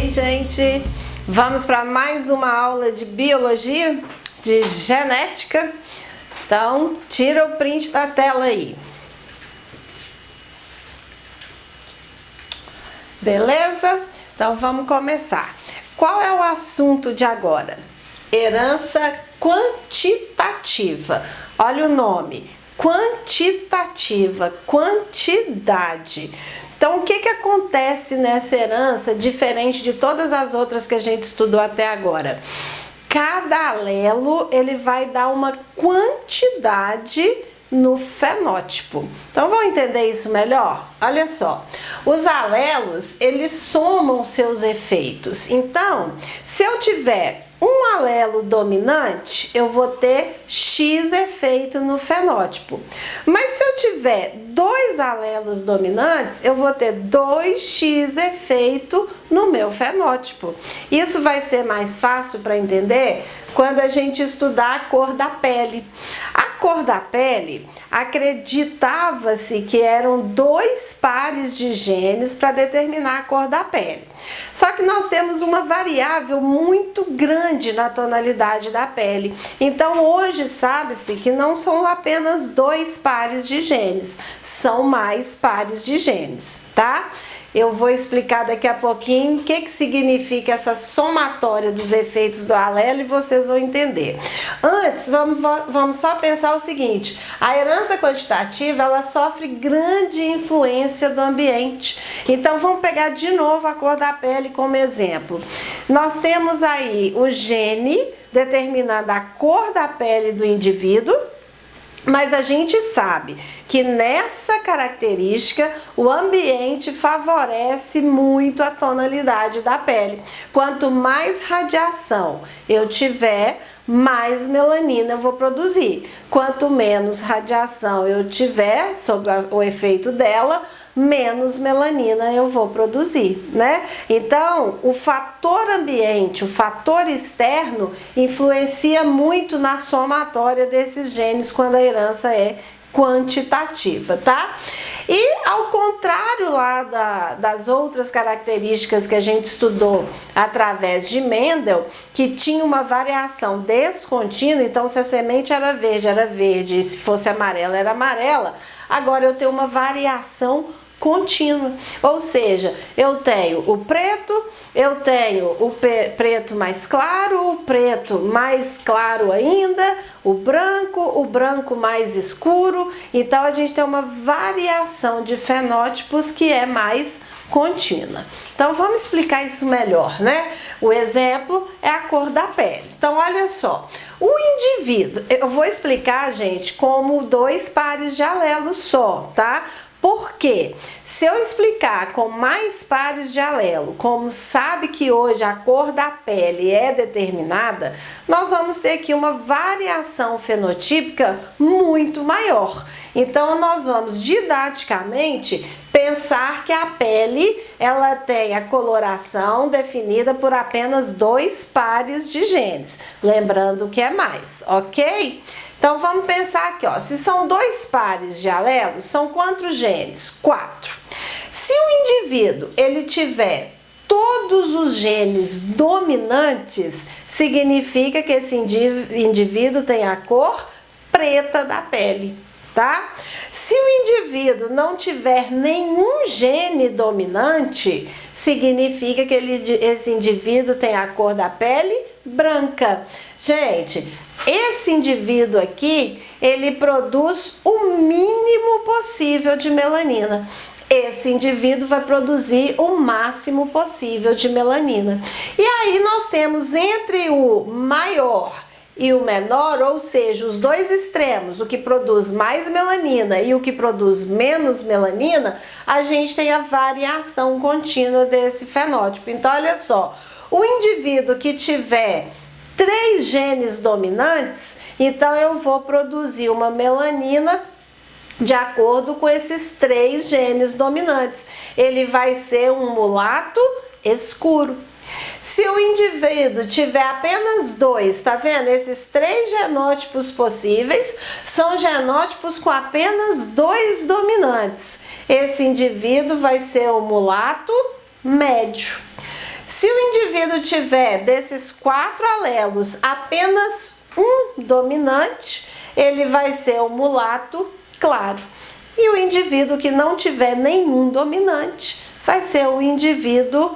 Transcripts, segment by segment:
aí, gente? Vamos para mais uma aula de biologia, de genética. Então, tira o print da tela aí. Beleza? Então, vamos começar. Qual é o assunto de agora? Herança quantitativa. Olha o nome. Quantitativa, quantidade. Então, o que acontece nessa herança, diferente de todas as outras que a gente estudou até agora? Cada alelo, ele vai dar uma quantidade no fenótipo. Então, vamos entender isso melhor? Olha só, os alelos, eles somam seus efeitos. Então, se eu tiver um alelo dominante, eu vou ter X efeito no fenótipo. Mas se eu tiver dois alelos dominantes, eu vou ter 2x efeito no meu fenótipo. Isso vai ser mais fácil para entender quando a gente estudar a cor da pele. A cor da pele, acreditava-se que eram 2 pares de genes para determinar a cor da pele. Só que nós temos uma variável muito grande na tonalidade da pele. Então hoje sabe-se que não são apenas 2 pares de genes, são mais pares de genes, tá? Eu vou explicar daqui a pouquinho o que significa essa somatória dos efeitos do alelo e vocês vão entender. Antes, vamos só pensar o seguinte: a herança quantitativa, ela sofre grande influência do ambiente. Então, vamos pegar de novo a cor da pele como exemplo. Nós temos aí o gene determinando a cor da pele do indivíduo. Mas a gente sabe que nessa característica o ambiente favorece muito a tonalidade da pele. Quanto mais radiação eu tiver, mais melanina eu vou produzir. Quanto menos radiação eu tiver sobre o efeito dela, menos melanina eu vou produzir, né? Então, o fator ambiente, o fator externo influencia muito na somatória desses genes quando a herança é quantitativa, tá? E ao contrário lá das outras características que a gente estudou através de Mendel, que tinha uma variação descontínua, então se a semente era verde, e se fosse amarela, era amarela, agora eu tenho uma variação contínua, ou seja, eu tenho o preto, eu tenho o preto mais claro, o preto mais claro ainda, o branco mais escuro. Então a gente tem uma variação de fenótipos que é mais contínua. Então vamos explicar isso melhor, né? O exemplo é a cor da pele. Então olha só, o indivíduo, eu vou explicar, gente, como 2 pares de alelos só, tá? Porque se eu explicar com mais pares de alelo, como sabe que hoje a cor da pele é determinada, nós vamos ter aqui uma variação fenotípica muito maior. Então nós vamos didaticamente pensar que a pele ela tem a coloração definida por apenas 2 pares de genes, lembrando que é mais, ok? Então vamos pensar aqui, ó, se são 2 pares de alelos, são quantos genes? 4. Se o indivíduo ele tiver todos os genes dominantes, significa que esse indivíduo tem a cor preta da pele, tá? Se o indivíduo não tiver nenhum gene dominante, significa que esse indivíduo tem a cor da pele branca. Gente, esse indivíduo aqui, ele produz o mínimo possível de melanina. Esse indivíduo vai produzir o máximo possível de melanina. E aí nós temos entre o maior e o menor, ou seja, os 2 extremos, o que produz mais melanina e o que produz menos melanina, a gente tem a variação contínua desse fenótipo. Então, olha só, o indivíduo que tiver 3 genes dominantes, então eu vou produzir uma melanina de acordo com esses 3 genes dominantes. Ele vai ser um mulato escuro. Se o indivíduo tiver apenas 2, tá vendo? Esses 3 genótipos possíveis são genótipos com apenas 2 dominantes. Esse indivíduo vai ser o mulato médio. Se o indivíduo tiver desses 4 alelos apenas um dominante, ele vai ser o mulato claro. E o indivíduo que não tiver nenhum dominante vai ser o indivíduo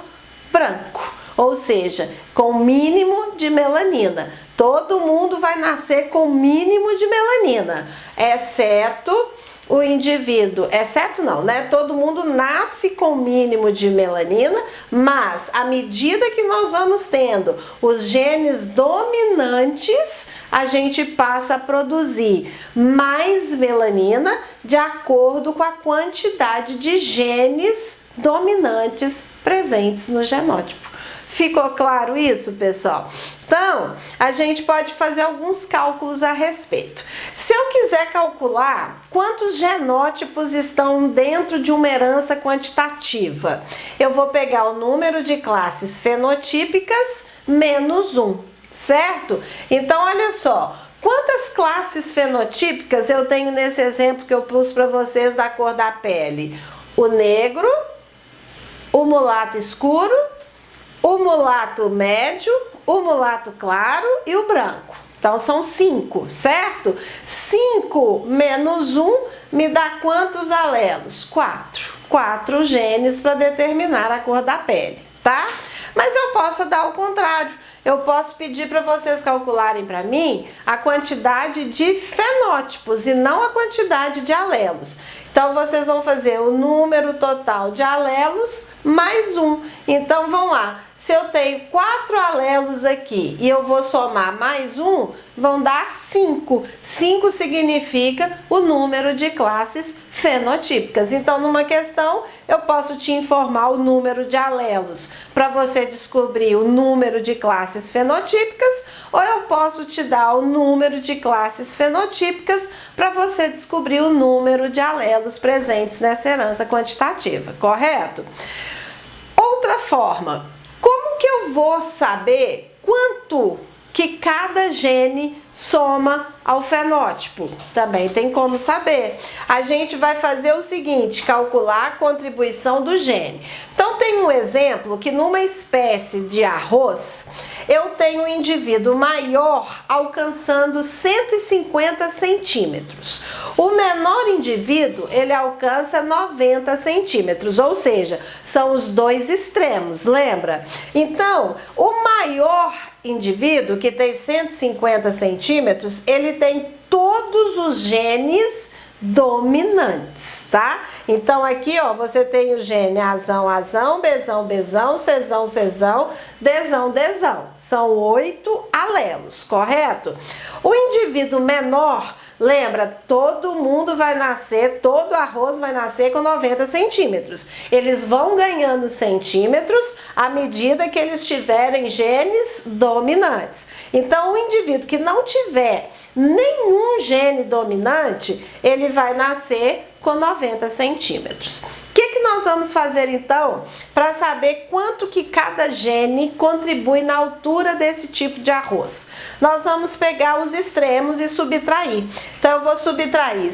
branco, ou seja, com mínimo de melanina. Todo mundo vai nascer com mínimo de melanina, exceto o indivíduo, exceto não, né? Todo mundo nasce com mínimo de melanina, mas à medida que nós vamos tendo os genes dominantes, a gente passa a produzir mais melanina de acordo com a quantidade de genes dominantes presentes no genótipo. Ficou claro isso, pessoal? Então, a gente pode fazer alguns cálculos a respeito. Se eu quiser calcular quantos genótipos estão dentro de uma herança quantitativa, eu vou pegar o número de classes fenotípicas menos 1, certo? Então, olha só, quantas classes fenotípicas eu tenho nesse exemplo que eu pus para vocês da cor da pele? O negro, o mulato escuro, o mulato médio, o mulato claro e o branco. Então são 5, certo? 5 menos 1 me dá quantos alelos? 4. 4 genes para determinar a cor da pele, tá? Mas eu posso dar o contrário. Eu posso pedir para vocês calcularem para mim a quantidade de fenótipos e não a quantidade de alelos. Então, vocês vão fazer o número total de alelos mais 1. Então, vamos lá. Se eu tenho 4 alelos aqui e eu vou somar mais 1, vão dar 5. 5 significa o número de classes fenotípicas. Então, numa questão, eu posso te informar o número de alelos para você descobrir o número de classes fenotípicas, ou eu posso te dar o número de classes fenotípicas para você descobrir o número de alelos presentes nessa herança quantitativa, correto? Outra forma, como que eu vou saber quanto que cada gene soma ao fenótipo? Também tem como saber. A gente vai fazer o seguinte, calcular a contribuição do gene. Então tem um exemplo que numa espécie de arroz, eu tenho um indivíduo maior alcançando 150 centímetros. O menor indivíduo, ele alcança 90 centímetros, ou seja, são os dois extremos, lembra? Então, o maior indivíduo, que tem 150 centímetros, ele tem todos os genes dominantes, tá? Então aqui, ó, você tem o gene Azão, Azão, Bzão, Bzão, Czão, Czão, Dzão, Dzão. São 8 alelos, correto? O indivíduo menor, lembra, todo mundo vai nascer, todo arroz vai nascer com 90 centímetros. Eles vão ganhando centímetros à medida que eles tiverem genes dominantes. Então, o indivíduo que não tiver nenhum gene dominante, ele vai nascer com 90 centímetros. O que nós vamos fazer então para saber quanto que cada gene contribui na altura desse tipo de arroz? Nós vamos pegar os extremos e subtrair. Então eu vou subtrair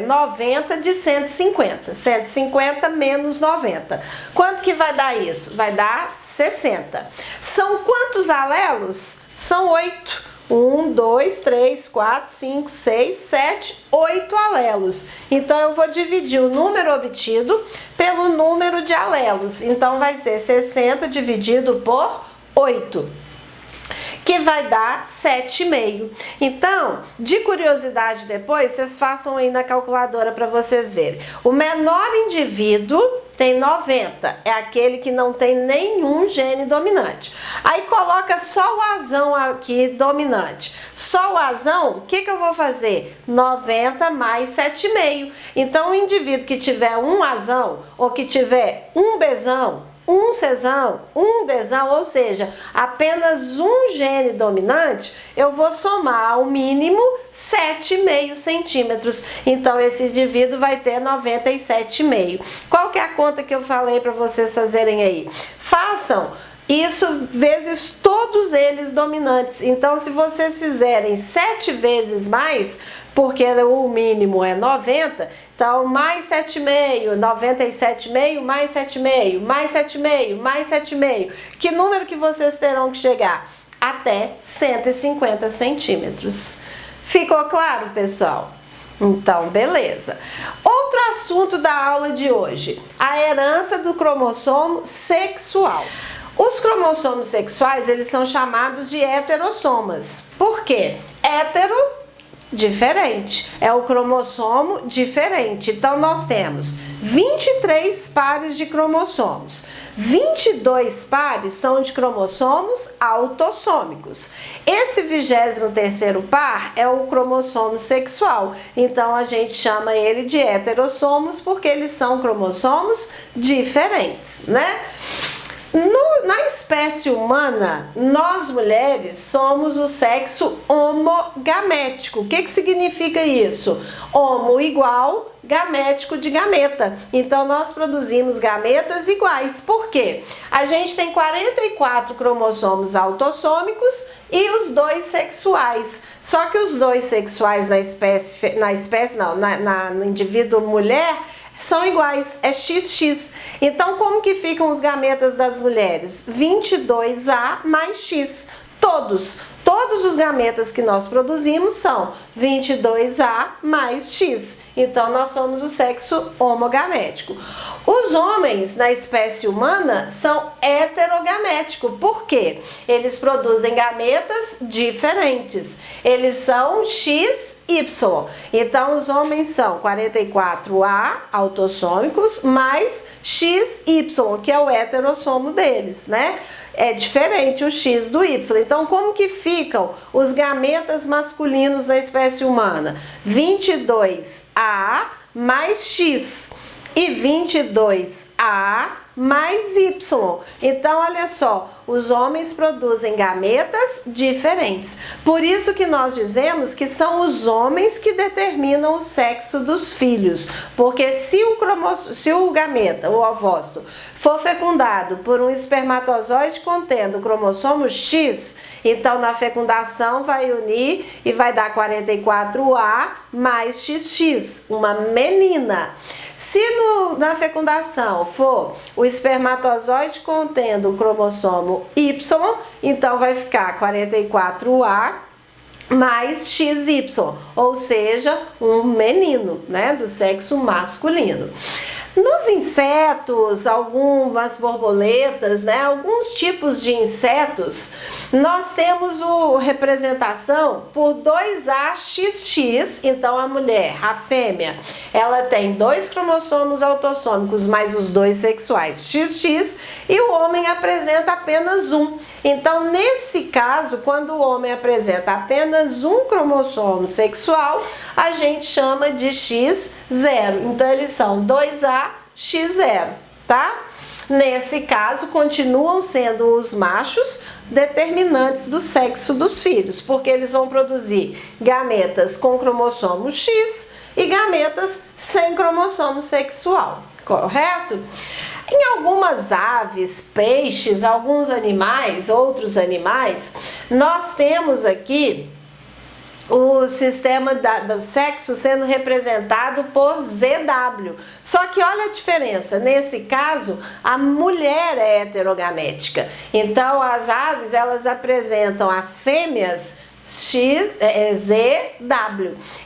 90 de 150. 150 menos 90. Quanto que vai dar isso? Vai dar 60. São quantos alelos? São 8. 1, 2, 3, 4, 5, 6, 7, 8 alelos. Então, eu vou dividir o número obtido pelo número de alelos. Então, vai ser 60 dividido por 8, que vai dar 7,5. Então, de curiosidade depois, vocês façam aí na calculadora para vocês verem. O menor indivíduo tem 90, é aquele que não tem nenhum gene dominante. Aí coloca só o azão aqui dominante. Só o azão, o que eu vou fazer? 90 mais 7,5. Então, o indivíduo que tiver um azão ou que tiver um Bzão, um Czão, um Dzão, ou seja, apenas um gene dominante, eu vou somar ao mínimo 7,5 centímetros. Então, esse indivíduo vai ter 97,5. Qual que é a conta que eu falei para vocês fazerem aí? Façam Isso vezes todos eles dominantes. Então, se vocês fizerem 7 vezes mais, porque o mínimo é 90, então mais 7,5, 97,5, mais 7,5, mais 7,5, mais 7,5. Que número que vocês terão que chegar? Até 150 centímetros. Ficou claro, pessoal? Então, beleza. Outro assunto da aula de hoje, a herança do cromossomo sexual. Os cromossomos sexuais, eles são chamados de heterossomas. Por quê? Hétero, diferente. É o cromossomo diferente. Então, nós temos 23 pares de cromossomos. 22 pares são de cromossomos autossômicos. Esse 23º par é o cromossomo sexual. Então, a gente chama ele de heterossomos porque eles são cromossomos diferentes, né? Na espécie humana, nós mulheres somos o sexo homogamético. O que significa isso? Homo igual, gamético de gameta. Então, nós produzimos gametas iguais. Por quê? A gente tem 44 cromossomos autossômicos e os 2 sexuais. Só que os 2 sexuais no indivíduo mulher, são iguais, é XX. Então, como que ficam os gametas das mulheres? 22A mais X. Todos os gametas que nós produzimos são 22A mais X. Então, nós somos o sexo homogamético. Os homens na espécie humana são heterogaméticos. Por quê? Eles produzem gametas diferentes. Eles são XY. Então, os homens são 44A autossômicos mais XY, que é o heterossomo deles, né? É diferente o X do Y. Então, como que ficam os gametas masculinos na espécie humana? 22A mais X e 22A mais Y. Então, olha só, os homens produzem gametas diferentes. Por isso que nós dizemos que são os homens que determinam o sexo dos filhos. Porque se o gameta, o ovócito, for fecundado por um espermatozoide contendo o cromossomo X, então na fecundação vai unir e vai dar 44A mais XX, uma menina. Se na fecundação for o espermatozoide contendo o cromossomo Y, então vai ficar 44A mais XY, ou seja, um menino, né, do sexo masculino. Nos insetos, algumas borboletas, né, alguns tipos de insetos, nós temos a representação por 2AXX. Então, a mulher, a fêmea, ela tem 2 cromossomos autossômicos mais os 2 sexuais XX, e o homem apresenta apenas um. Então, nesse caso, quando o homem apresenta apenas um cromossomo sexual, a gente chama de X0. Então, eles são 2AX0, tá? Nesse caso, continuam sendo os machos determinantes do sexo dos filhos, porque eles vão produzir gametas com cromossomo X e gametas sem cromossomo sexual, correto? Em algumas aves, peixes, alguns animais, outros animais, nós temos aqui o sistema do sexo sendo representado por ZW. Só que olha a diferença, nesse caso a mulher é heterogamética. Então as aves, elas apresentam as fêmeas ZW.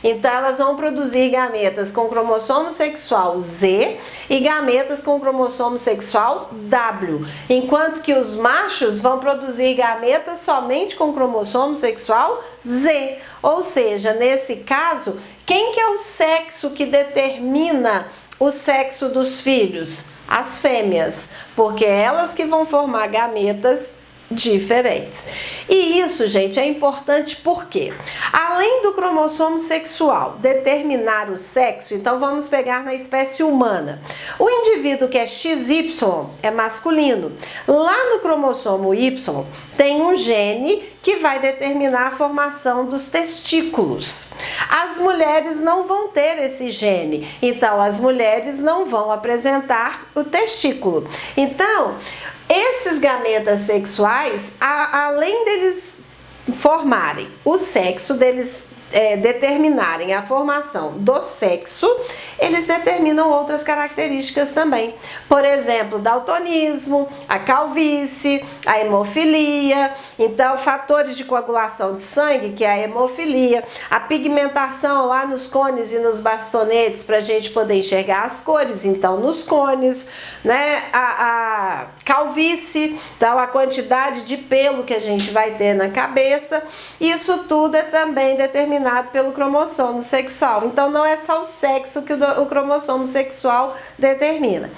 Então elas vão produzir gametas com cromossomo sexual Z e gametas com cromossomo sexual W, enquanto que os machos vão produzir gametas somente com cromossomo sexual Z. Ou seja, nesse caso, quem que é o sexo que determina o sexo dos filhos? As fêmeas, porque é elas que vão formar gametas diferentes. E isso, gente, é importante porque, além além do cromossomo sexual determinar o sexo, então vamos pegar na espécie humana. O indivíduo que é XY é masculino. Lá no cromossomo Y tem um gene que vai determinar a formação dos testículos. As mulheres não vão ter esse gene, então as mulheres não vão apresentar o testículo. Então, esses gametas sexuais, além deles formarem o sexo, deles determinarem a formação do sexo, eles determinam outras características também. Por exemplo, daltonismo, a calvície, a hemofilia, então fatores de coagulação de sangue, que é a hemofilia, a pigmentação lá nos cones e nos bastonetes para a gente poder enxergar as cores, então nos cones, né? A calvície, então a quantidade de pelo que a gente vai ter na cabeça, isso tudo é também determinado pelo cromossomo sexual. Então não é só o sexo que o cromossomo sexual determina.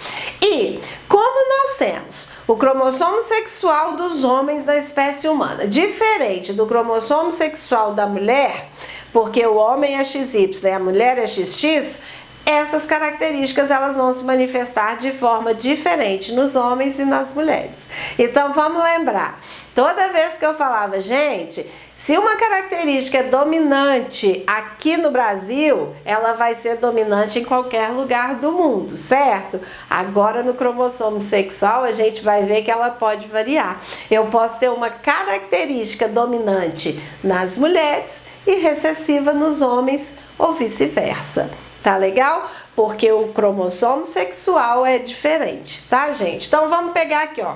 E como nós temos o cromossomo sexual dos homens da espécie humana, diferente do cromossomo sexual da mulher, porque o homem é XY e a mulher é XX, essas características elas vão se manifestar de forma diferente nos homens e nas mulheres. Então vamos lembrar, toda vez que eu falava, gente, se uma característica é dominante aqui no Brasil, ela vai ser dominante em qualquer lugar do mundo, certo? Agora no cromossomo sexual a gente vai ver que ela pode variar. Eu posso ter uma característica dominante nas mulheres e recessiva nos homens ou vice-versa. Tá legal? Porque o cromossomo sexual é diferente, tá, gente? Então vamos pegar aqui, ó.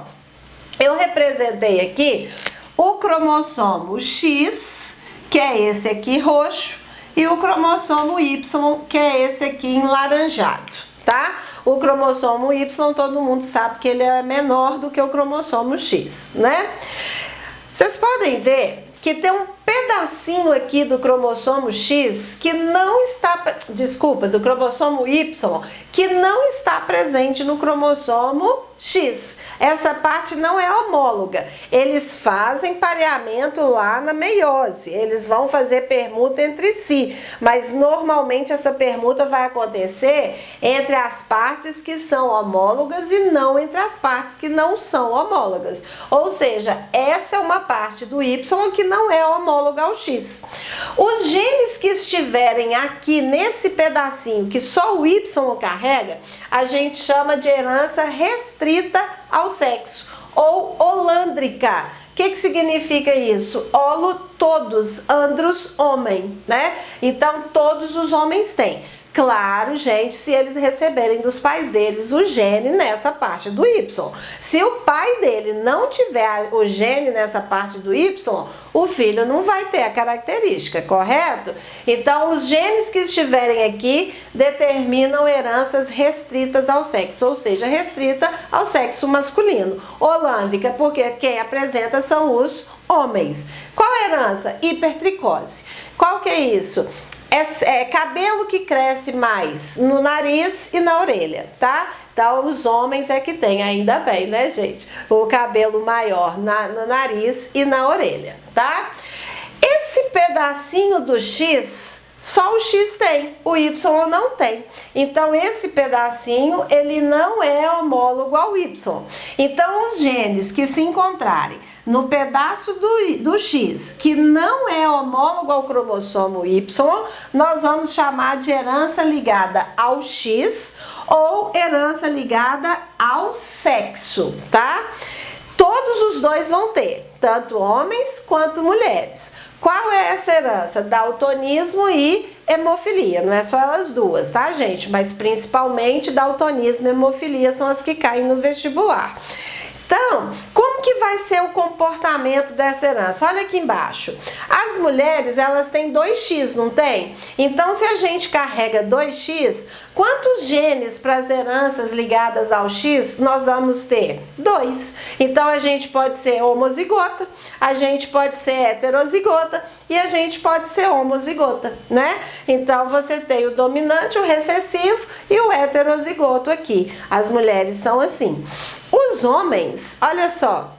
Eu representei aqui o cromossomo X, que é esse aqui roxo, e o cromossomo Y, que é esse aqui enlaranjado, tá? O cromossomo Y, todo mundo sabe que ele é menor do que o cromossomo X, né? Vocês podem ver que tem um pedacinho aqui do cromossomo X que não está, do cromossomo Y, que não está presente no cromossomo X. Essa parte não é homóloga. Eles fazem pareamento lá na meiose, eles vão fazer permuta entre si, mas normalmente essa permuta vai acontecer entre as partes que são homólogas e não entre as partes que não são homólogas. Ou seja, essa é uma parte do Y que não é homóloga ao X. Os genes que estiverem aqui nesse pedacinho que só o Y carrega, a gente chama de herança restrita ao sexo ou holândrica. O que significa isso? Holo, todos, andros, homem, né? Então todos os homens têm. Claro, gente, se eles receberem dos pais deles o gene nessa parte do Y. Se o pai dele não tiver o gene nessa parte do Y, o filho não vai ter a característica, correto? Então, os genes que estiverem aqui determinam heranças restritas ao sexo, ou seja, restrita ao sexo masculino. Holândrica, porque quem apresenta são os homens. Qual é a herança? Hipertricose. Qual que é isso? É cabelo que cresce mais no nariz e na orelha, tá? Então, os homens é que tem, ainda bem, né, gente? O cabelo maior no nariz e na orelha, tá? Esse pedacinho do X, só o X tem, o Y não tem. Então, esse pedacinho, ele não é homólogo ao Y. Então, os genes que se encontrarem no pedaço do X, que não é homólogo ao cromossomo Y, nós vamos chamar de herança ligada ao X ou herança ligada ao sexo, tá? Todos os dois vão ter, tanto homens quanto mulheres. Qual é essa herança? Daltonismo e hemofilia. Não é só elas duas, tá, gente? Mas principalmente daltonismo e hemofilia são as que caem no vestibular. Então, como que vai ser o comportamento dessa herança? Olha aqui embaixo. As mulheres, elas têm 2x, não tem? Então, se a gente carrega 2x, quantos genes para as heranças ligadas ao X nós vamos ter? 2. Então, a gente pode ser homozigota, a gente pode ser heterozigota e a gente pode ser homozigota, né? Então, você tem o dominante, o recessivo e o heterozigoto aqui. As mulheres são assim. Os homens, olha só,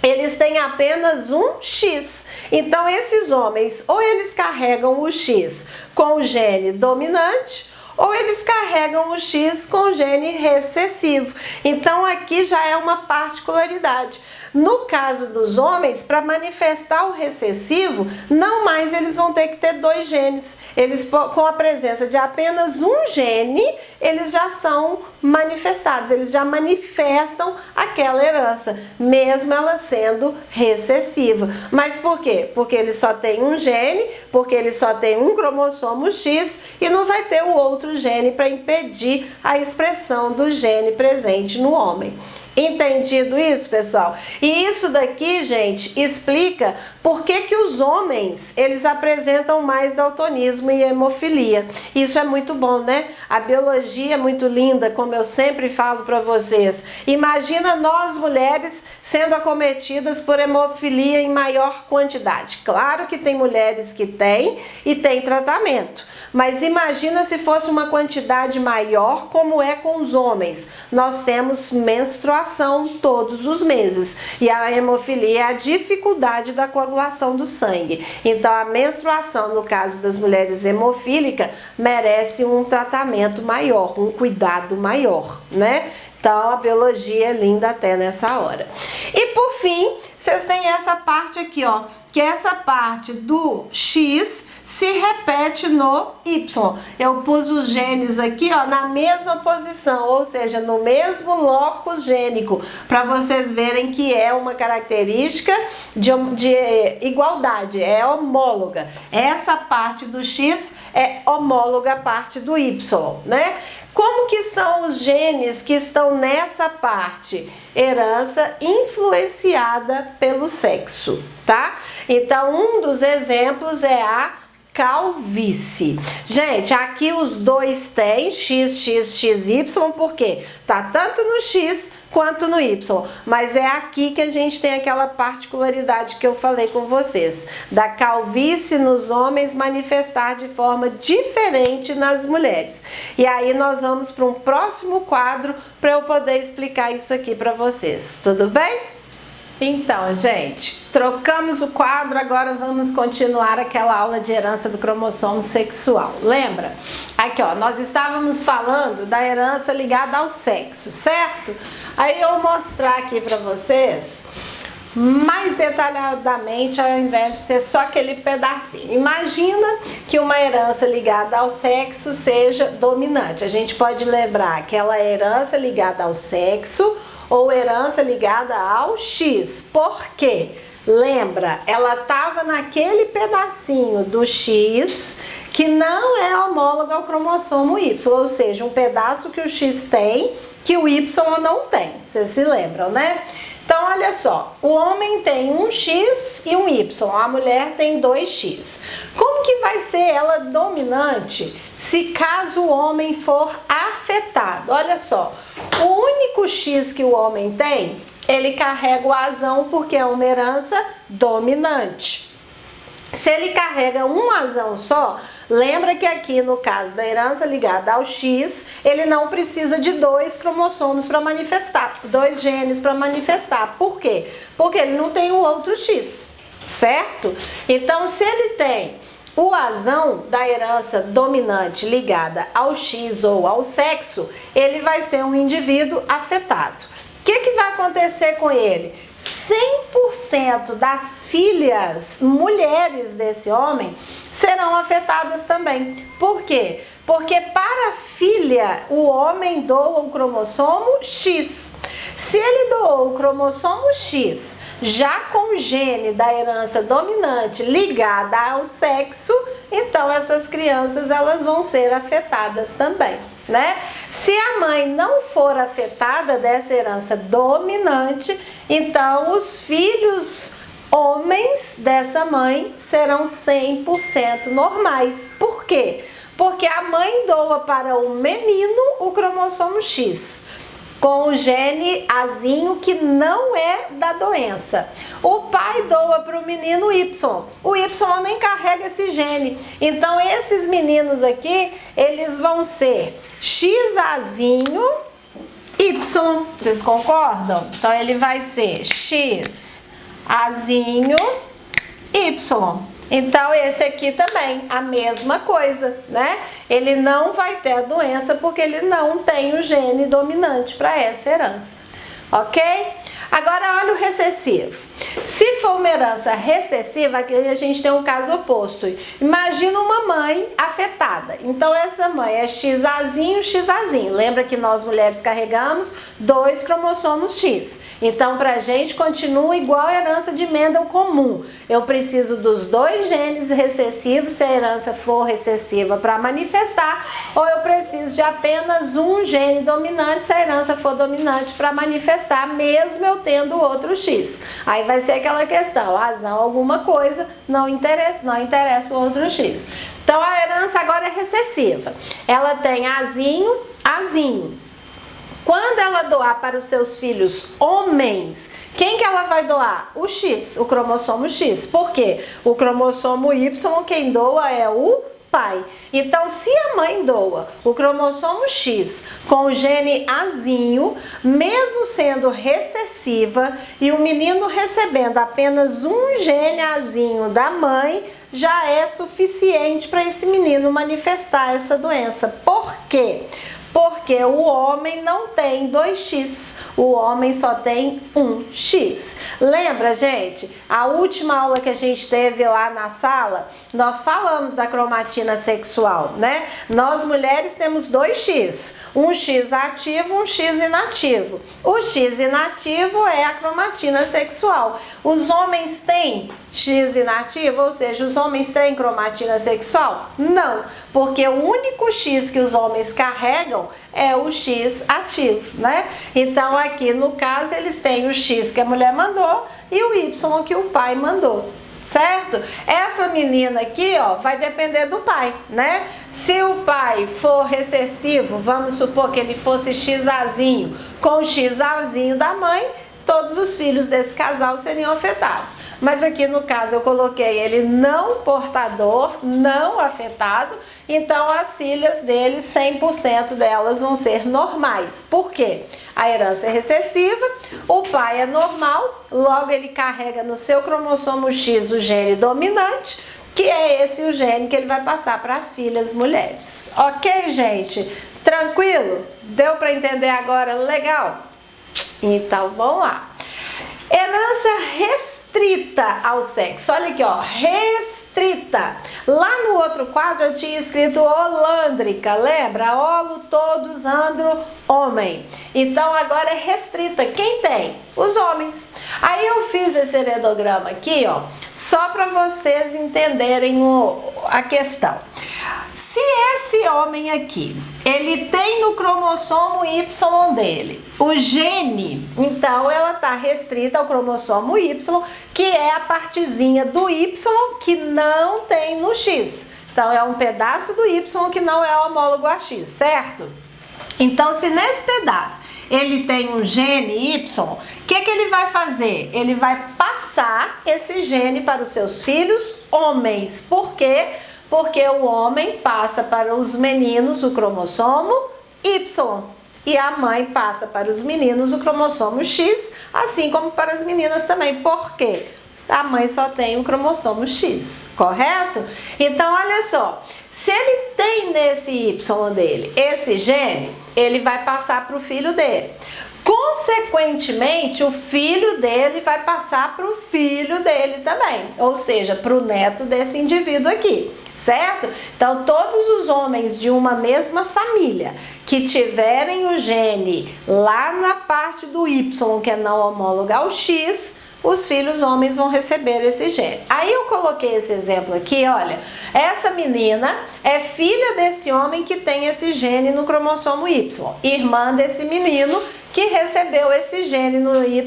eles têm apenas um X. Então, esses homens, ou eles carregam o X com o gene dominante, ou eles carregam o X com o gene recessivo. Então, aqui já é uma particularidade. No caso dos homens, para manifestar o recessivo, não mais eles vão ter que ter dois genes. Eles, com a presença de apenas um gene, eles já são manifestados, eles já manifestam aquela herança, mesmo ela sendo recessiva. Mas por quê? Porque ele só tem um gene, porque ele só tem um cromossomo X e não vai ter o outro gene para impedir a expressão do gene presente no homem. Entendido isso, pessoal? E isso daqui, gente, explica por que os homens, eles apresentam mais daltonismo e hemofilia. Isso é muito bom, né? A biologia é muito linda, como eu sempre falo para vocês. Imagina nós, mulheres, sendo acometidas por hemofilia em maior quantidade. Claro que tem mulheres que têm e tem tratamento. Mas imagina se fosse uma quantidade maior, como é com os homens. Nós temos menstruação todos os meses. E a hemofilia é a dificuldade da coagulação do sangue. Então, a menstruação, no caso das mulheres hemofílicas, merece um tratamento maior, um cuidado maior, né? Então, a biologia é linda até nessa hora. E, por fim, vocês têm essa parte aqui, ó, que essa parte do X se repete no Y. Eu pus os genes aqui, ó, na mesma posição, ou seja, no mesmo locus gênico, para vocês verem que é uma característica de igualdade, é homóloga. Essa parte do X é homóloga à parte do Y, né? Como que são os genes que estão nessa parte? Herança influenciada pelo sexo, tá? Então, um dos exemplos é a calvície. Gente, aqui os dois têm X, X, X, Y, por quê? Tá tanto no X quanto no Y, mas é aqui que a gente tem aquela particularidade que eu falei com vocês, da calvície nos homens manifestar de forma diferente nas mulheres. E aí nós vamos para um próximo quadro para eu poder explicar isso aqui para vocês, tudo bem? Então, gente, trocamos o quadro, agora vamos continuar aquela aula de herança do cromossomo sexual. Lembra? Aqui, ó, nós estávamos falando da herança ligada ao sexo, certo? Aí eu vou mostrar aqui para vocês mais detalhadamente, ao invés de ser só aquele pedacinho. Imagina que uma herança ligada ao sexo seja dominante. A gente pode lembrar aquela herança ligada ao sexo ou herança ligada ao X. Por quê? Lembra, ela estava naquele pedacinho do X que não é homólogo ao cromossomo Y, ou seja, um pedaço que o X tem que o Y não tem. Vocês se lembram, né? Então, olha só, o homem tem um X e um Y, a mulher tem 2X. Como que vai ser ela dominante se caso o homem for afetado? Olha só, o único X que o homem tem, ele carrega o azão porque é uma herança dominante. Se ele carrega um azão só, lembra que aqui no caso da herança ligada ao X, ele não precisa de dois cromossomos para manifestar, dois genes para manifestar. Por quê? Porque ele não tem o outro X, certo? Então, se ele tem o azão da herança dominante ligada ao X ou ao sexo, ele vai ser um indivíduo afetado. O que vai acontecer com ele? 100% das filhas mulheres desse homem serão afetadas também. Por quê? Porque para a filha, o homem doa o cromossomo X. Se ele doou o cromossomo X, já com o gene da herança dominante ligada ao sexo, então essas crianças elas vão ser afetadas também, né? Se a mãe não for afetada dessa herança dominante, então os filhos homens dessa mãe serão 100% normais. Por quê? Porque a mãe doa para o menino o cromossomo X, com o gene azinho que não é da doença. O pai doa para o menino Y. O Y nem carrega esse gene. Então, esses meninos aqui, eles vão ser XAzinho Y. Vocês concordam? Então, ele vai ser XAzinho Azinho, Y. Então, esse aqui também, a mesma coisa, né? Ele não vai ter a doença porque ele não tem o gene dominante para essa herança, ok? Agora, olha o recessivo. Se for uma herança recessiva, aqui a gente tem um caso oposto. Imagina uma mãe afetada. Então, essa mãe é XAzinho, XAzinho. Lembra que nós mulheres carregamos 2 cromossomos X. Então, pra gente, continua igual a herança de Mendel comum. Eu preciso dos 2 genes recessivos, se a herança for recessiva, para manifestar, ou eu preciso de apenas um gene dominante, se a herança for dominante, para manifestar, mesmo eu tendo outro X. Aí vai ser aquela questão, razão alguma coisa, não interessa o outro X. Então a herança agora é recessiva. Ela tem Azinho, Azinho. Quando ela doar para os seus filhos homens, quem que ela vai doar? O X, o cromossomo X. Por quê? O cromossomo Y, quem doa é o pai. Então, se a mãe doa o cromossomo X com o gene Azinho, mesmo sendo recessiva, e o menino recebendo apenas um gene Azinho da mãe, já é suficiente para esse menino manifestar essa doença. Por quê? Porque o homem não tem 2x, o homem só tem 1x. Lembra, gente? A última aula que a gente teve lá na sala, nós falamos da cromatina sexual, né? Nós mulheres temos 2x, um x ativo, um x inativo. O x inativo é a cromatina sexual. Os homens têm X inativo, ou seja, os homens têm cromatina sexual? Não, porque o único X que os homens carregam é o X ativo, né? Então aqui no caso eles têm o X que a mulher mandou e o Y que o pai mandou, certo? Essa menina aqui, ó, vai depender do pai, né? Se o pai for recessivo, vamos supor que ele fosse XAzinho com o XAzinho da mãe, todos os filhos desse casal seriam afetados. Mas aqui no caso eu coloquei ele não portador, não afetado, então as filhas dele, 100% delas vão ser normais. Por quê? A herança é recessiva, o pai é normal, logo ele carrega no seu cromossomo X o gene dominante, que é esse o gene que ele vai passar para as filhas mulheres. Ok, gente? Tranquilo? Deu para entender agora? Legal? Então, vamos lá. Herança restrita ao sexo. Olha aqui, ó, restrita. Lá no outro quadro eu tinha escrito holândrica, lembra? Holo, todos, andro, homem. Então, agora é restrita. Quem tem? Os homens. Aí eu fiz esse heredograma aqui, ó, só para vocês entenderem a questão. Se esse homem aqui, ele tem no cromossomo Y dele o gene, então ela está restrita ao cromossomo Y, que é a partezinha do Y que não tem no X. Então é um pedaço do Y que não é homólogo a X, certo? Então se nesse pedaço ele tem um gene Y, o que ele vai fazer? Ele vai passar esse gene para os seus filhos homens. Por quê? Porque o homem passa para os meninos o cromossomo Y e a mãe passa para os meninos o cromossomo X, assim como para as meninas também. Por quê? A mãe só tem o cromossomo X, correto? Então, olha só, se ele tem nesse Y dele esse gene, ele vai passar para o filho dele. Consequentemente, o filho dele vai passar para o filho dele também, ou seja, para o neto desse indivíduo aqui, certo? Então, todos os homens de uma mesma família que tiverem o gene lá na parte do Y, que é não homólogo ao X, os filhos homens vão receber esse gene. Aí eu coloquei esse exemplo aqui, olha, essa menina é filha desse homem que tem esse gene no cromossomo Y, irmã desse menino que recebeu esse gene no Y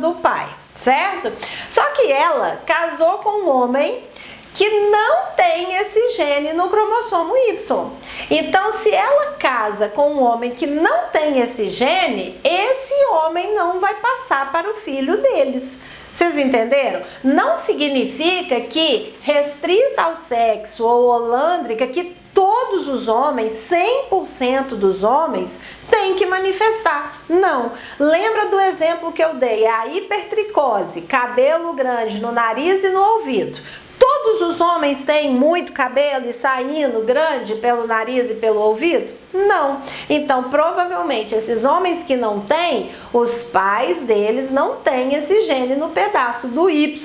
do pai, certo? Só que ela casou com um homem que não tem esse gene no cromossomo Y. Então, se ela casa com um homem que não tem esse gene, esse homem não vai passar para o filho deles. Vocês entenderam? Não significa que restrita ao sexo ou holândrica que todo todos os homens, 100% dos homens, têm que manifestar. Não. Lembra do exemplo que eu dei? A hipertricose, cabelo grande no nariz e no ouvido. Todos os homens têm muito cabelo e saindo grande pelo nariz e pelo ouvido? Não. Então, provavelmente, esses homens que não têm, os pais deles não têm esse gene no pedaço do Y,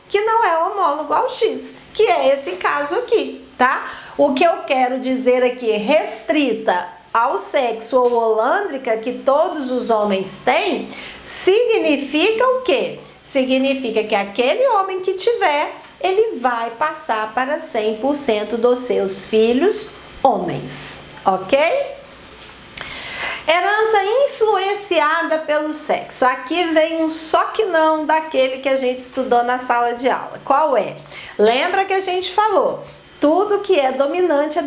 que não é homólogo ao X, que é esse caso aqui, tá? O que eu quero dizer aqui, restrita ao sexo ou holândrica, que todos os homens têm, significa o quê? Significa que aquele homem que tiver, ele vai passar para 100% dos seus filhos homens, ok? Herança influenciada pelo sexo. Aqui vem um só que não daquele que a gente estudou na sala de aula. Qual é? Lembra que a gente falou? Tudo que é dominante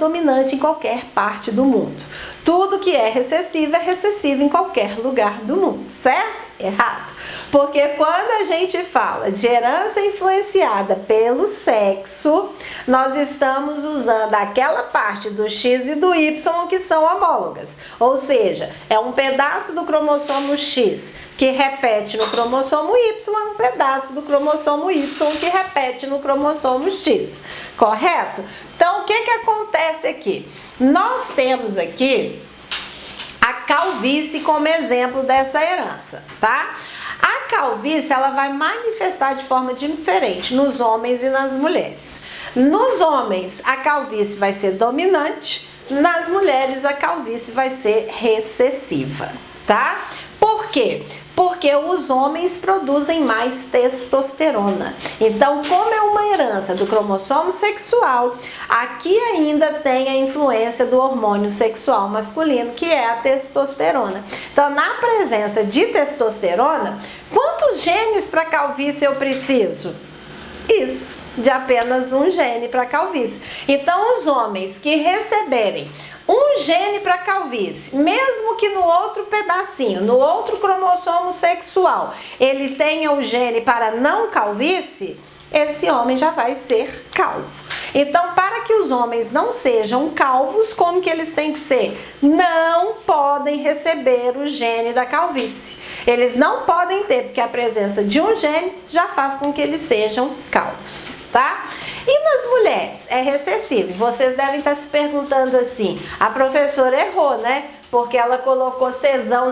em qualquer parte do mundo. Tudo que é recessivo em qualquer lugar do mundo, certo? Errado. Porque quando a gente fala de herança influenciada pelo sexo, nós estamos usando aquela parte do X e do Y que são homólogas. Ou seja, é um pedaço do cromossomo X que repete no cromossomo Y, um pedaço do cromossomo Y que repete no cromossomo X. Correto? Então, o que acontece aqui? Nós temos aqui a calvície como exemplo dessa herança, tá? A calvície, ela vai manifestar de forma diferente nos homens e nas mulheres. Nos homens, a calvície vai ser dominante, nas mulheres, a calvície vai ser recessiva, tá? Por quê? Porque os homens produzem mais testosterona. Então, como é uma herança do cromossomo sexual, aqui ainda tem a influência do hormônio sexual masculino, que é a testosterona. Então, na presença de testosterona, quantos genes para calvície eu preciso? Isso, de apenas um gene para calvície. Então, os homens que receberem um gene para calvície, mesmo que no outro pedacinho, no outro cromossomo sexual, ele tenha o gene para não calvície, esse homem já vai ser calvo. Então, para que os homens não sejam calvos, como que eles têm que ser? Não podem receber o gene da calvície. Eles não podem ter, porque a presença de um gene já faz com que eles sejam calvos, tá? E nas mulheres, é recessivo. Vocês devem estar se perguntando assim, a professora errou, né? Porque ela colocou cesão,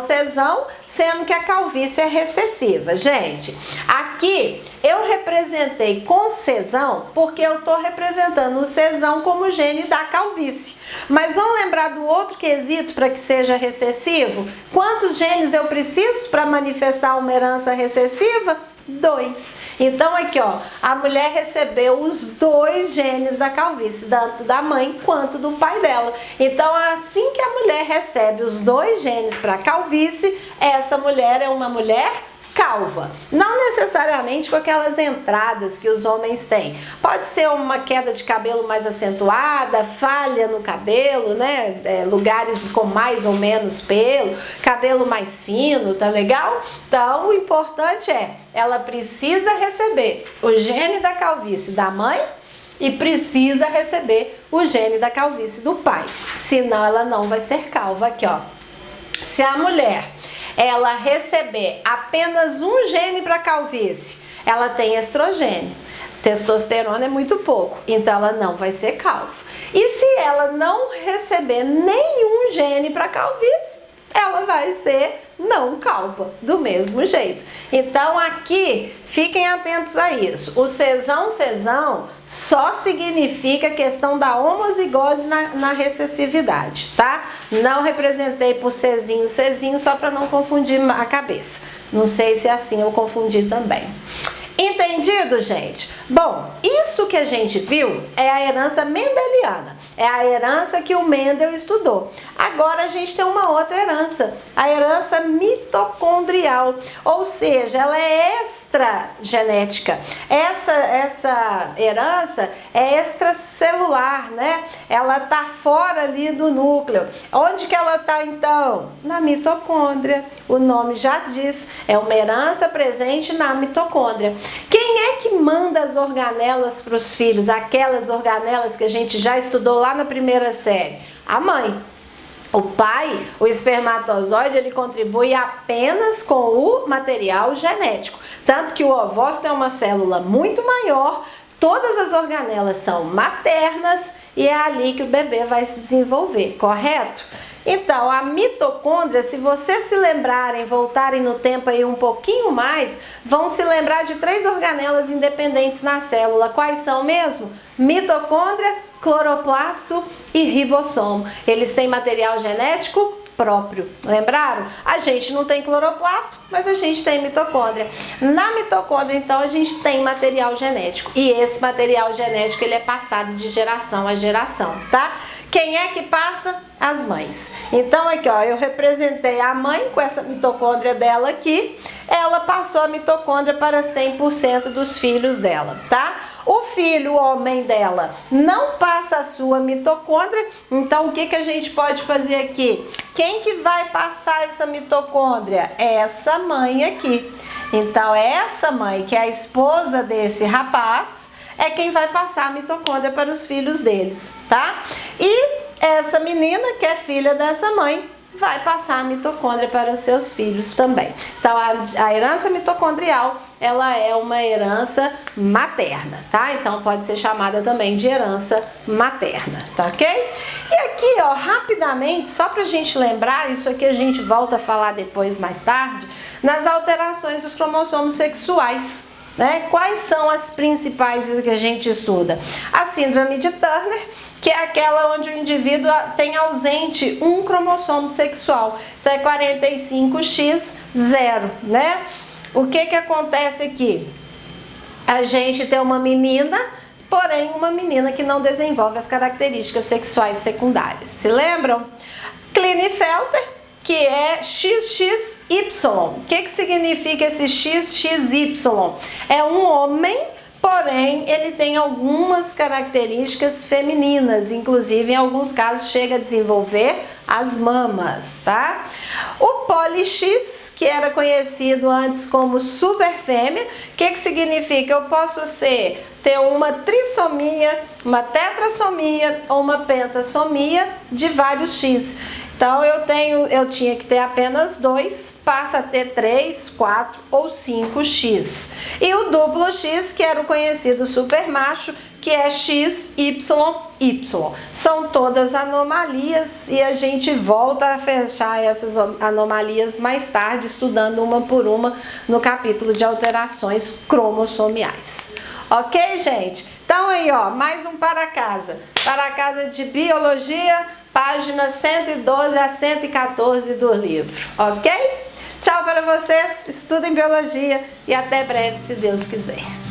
sendo que a calvície é recessiva. Gente, aqui eu representei com cesão porque eu estou representando o cesão como gene da calvície. Mas vamos lembrar do outro quesito para que seja recessivo? Quantos genes eu preciso para manifestar uma herança recessiva? 2. Então aqui, ó, a mulher recebeu os 2 genes da calvície, tanto da mãe quanto do pai dela. Então, assim que a mulher recebe os 2 genes para calvície, essa mulher é uma mulher calva. Não necessariamente com aquelas entradas que os homens têm. Pode ser uma queda de cabelo mais acentuada, falha no cabelo, né? Lugares com mais ou menos pelo, cabelo mais fino, tá legal? Então, o importante é, ela precisa receber o gene da calvície da mãe e precisa receber o gene da calvície do pai. Senão, ela não vai ser calva. Aqui, ó. Se a mulher ela receber apenas um gene para calvície, ela tem estrogênio. Testosterona é muito pouco, então ela não vai ser calva. E se ela não receber nenhum gene para calvície, ela vai ser não calva, do mesmo jeito. Então aqui, fiquem atentos a isso. O cesão só significa a questão da homozigose na recessividade, tá? Não representei por cezinho só para não confundir a cabeça. Não sei se é assim eu confundi também. Entendido, gente? Bom, isso que a gente viu é a herança mendeliana. É a herança que o Mendel estudou. Agora a gente tem uma outra herança, a herança mitocondrial. Ou seja, ela é extragenética. Essa herança é extracelular, né? Ela tá fora ali do núcleo. Onde que ela tá então? Na mitocôndria. O nome já diz, é uma herança presente na mitocôndria. Quem é que manda as organelas para os filhos? Aquelas organelas que a gente já estudou lá na primeira série? A mãe. O pai, o espermatozoide, ele contribui apenas com o material genético. Tanto que o ovócito é uma célula muito maior, todas as organelas são maternas e é ali que o bebê vai se desenvolver, correto? Então, a mitocôndria, se vocês se lembrarem, voltarem no tempo aí um pouquinho mais, vão se lembrar de 3 organelas independentes na célula. Quais são mesmo? Mitocôndria, cloroplasto e ribossomo. Eles têm material genético próprio. Lembraram? A gente não tem cloroplasto, mas a gente tem mitocôndria. Na mitocôndria, então, a gente tem material genético. E esse material genético, ele é passado de geração a geração, tá? Quem é que passa? As mães. Então, aqui, ó, eu representei a mãe com essa mitocôndria dela aqui. Ela passou a mitocôndria para 100% dos filhos dela, tá? O filho, o homem dela, não passa a sua mitocôndria. Então, o que a gente pode fazer aqui? Quem que vai passar essa mitocôndria? Essa mãe aqui. Então, essa mãe, que é a esposa desse rapaz, é quem vai passar a mitocôndria para os filhos deles, tá? E essa menina, que é filha dessa mãe, vai passar a mitocôndria para os seus filhos também. Então, a herança mitocondrial, ela é uma herança materna, tá? Então, pode ser chamada também de herança materna, tá ok? E aqui, ó, rapidamente, só pra gente lembrar, isso aqui a gente volta a falar depois, mais tarde, nas alterações dos cromossomos sexuais, né? Quais são as principais que a gente estuda? A síndrome de Turner, que é aquela onde o indivíduo tem ausente um cromossomo sexual. Então é 45x0, né? O que acontece aqui? A gente tem uma menina, porém uma menina que não desenvolve as características sexuais secundárias. Se lembram? Klinefelter, que é XXY. O que significa esse XXY? É um homem, porém ele tem algumas características femininas, inclusive em alguns casos chega a desenvolver as mamas, tá? O PoliX, que era conhecido antes como superfêmea, o que significa? Eu posso ter uma trissomia, uma tetrassomia ou uma pentassomia de vários X. Então, eu tinha que ter apenas 2, passa a ter 3, 4 ou 5x. E o duplo X, que era o conhecido supermacho, que é XYY. São todas anomalias e a gente volta a fechar essas anomalias mais tarde, estudando uma por uma no capítulo de alterações cromossomiais. Ok, gente? Então aí, ó, mais um para casa de biologia, páginas 112 a 114 do livro, ok? Tchau para vocês, estudem biologia e até breve, se Deus quiser.